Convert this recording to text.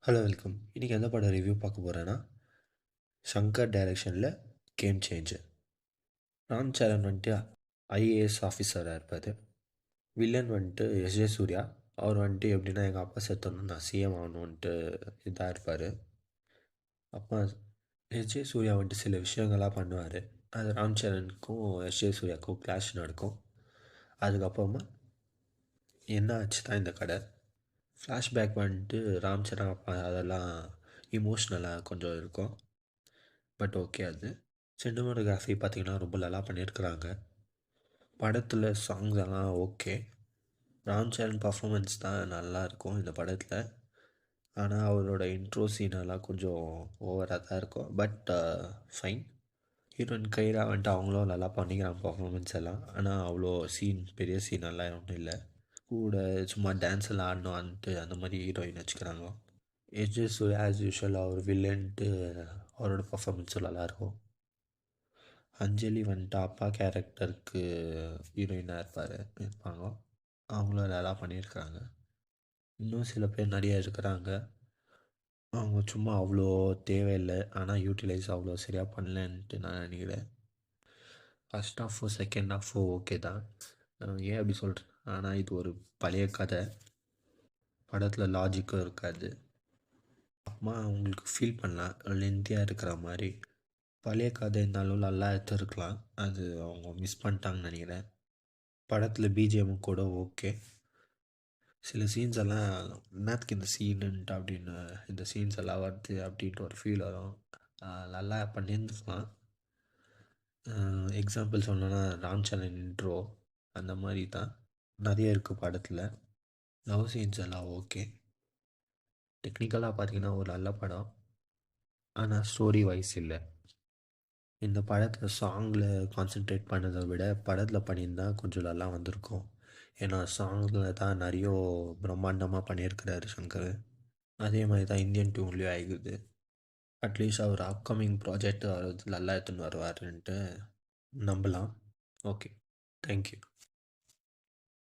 Hello welcome. இன்றைக்கி எந்த படம் ரிவ்யூ பார்க்க போகிறேன்னா ஷங்கர் டைரக்ஷனில் கேம் சேஞ்சர். ராம் சரண் வந்துட்டு ஐஏஎஸ் ஆஃபீஸராக இருப்பார். வில்லன் வந்துட்டு எஸ்ஜே சூர்யா. அவர் வந்துட்டு எப்படின்னா எங்கள் அப்பா செத்தோன்னு நான் சிஎம் ஆகணுன்ட்டு இதாக இருப்பார். அப்பா எஸ்ஜே சூர்யா வந்துட்டு சில விஷயங்கள்லாம் பண்ணுவார். அது ராம் சரணுக்கும் எஸ்ஜே சூர்யாவுக்கும் கிளாஷ் நடக்கும். அதுக்கப்புறமா என்ன ஆச்சு தான் இந்த கதை. ஃப்ளாஷ்பேக் வந்துட்டு ராம் சரண் அப்பா அதெல்லாம் இமோஷ்னலாக கொஞ்சம் இருக்கும். பட் ஓகே, அது சினிமாட்டோகிராஃபி பார்த்திங்கன்னா ரொம்ப நல்லா பண்ணியிருக்கிறாங்க. படத்தில் சாங்ஸ் எல்லாம் ஓகே. ராம் சரண் பர்ஃபாமன்ஸ் தான் நல்லாயிருக்கும் இந்த படத்தில். ஆனால் அவரோட இன்ட்ரோ சீனெல்லாம் கொஞ்சம் ஓவராக தான் இருக்கும். But fine. ஹீரோயின் கைரா வந்துட்டு அவங்களும் நல்லா பண்ணிக்கிறாங்க பர்ஃபாமன்ஸ் எல்லாம். ஆனால் அவ்வளோ பெரிய சீனெல்லாம் ஒன்றும் இல்லை. கூட சும்மா டான்ஸ் எல்லாம் ஆடணும்ன்ட்டு அந்த மாதிரி ஹீரோயின் வச்சுக்கிறாங்க. எஸ்ஜே சூர்யா ஆஸ் யூஷுவல் அவர் வில்லன்ட்டு அவரோட பர்ஃபாமன்ஸும் நல்லாயிருக்கும். அஞ்சலி வந்துட்டு அப்பா கேரக்டருக்கு ஹீரோயினாக இருப்பாங்க. அவங்களும் நல்லா பண்ணியிருக்காங்க. இன்னும் சில பேர் நிறைய இருக்கிறாங்க. அவங்க சும்மா அவ்வளோ தேவையில்லை, ஆனால் யூட்டிலைஸ் அவ்வளோ சரியாக பண்ணலன்ட்டு நான் நினைக்கிறேன். ஃபஸ்ட் ஹாஃபோ செகண்ட் ஹாஃபோ ஓகே தான். ஏன் அப்படி சொல்கிறேன், ஆனால் இது ஒரு பழைய கதை. படத்தில் லாஜிக்கும் இருக்காது. அம்மா அவங்களுக்கு ஃபீல் பண்ணலாம் லென்த்தியாக இருக்கிற மாதிரி. பழைய கதை இருந்தாலும் நல்லா எடுத்துருக்கலாம். அது அவங்க மிஸ் பண்ணிட்டாங்கன்னு நினைக்கிறேன். படத்தில் பிஜிஎம்மும் கூட ஓகே. சில சீன்ஸ் எல்லாம் என்னத்துக்கு இந்த சீனுன்ட்டு அப்படின்னு இந்த சீன்ஸ் எல்லாம் வருது அப்படின்ட்டு ஒரு ஃபீல் வரும். நல்லா பண்ணியிருந்துருக்கலாம். எக்ஸாம்பிள் சொல்லணுன்னா ராம் சரண் இன்ட்ரோ அந்த மாதிரி தான் நிறைய இருக்குது படத்தில். லவ் சீன்ஸ் எல்லாம் ஓகே. டெக்னிக்கலாக பார்த்தீங்கன்னா ஒரு நல்ல படம். ஆனால் ஸ்டோரி வைஸ் இல்லை. இந்த படத்தில் சாங்கில் கான்சென்ட்ரேட் பண்ணதை விட படத்தில் பண்ணியிருந்தால் கொஞ்சம் நல்லா வந்திருக்கும். ஏன்னா சாங்கில் தான் நிறைய பிரம்மாண்டமாக பண்ணியிருக்கிறாரு சங்கர். அதே மாதிரி தான் இந்தியன் டூன்லேயும் ஆகிடுது. அட்லீஸ்ட் அவர் அப்கமிங் ப்ராஜெக்ட் அவர் நல்லா எடுத்துன்னு வருவாருன்ட்டு நம்பலாம். Okay, thank you.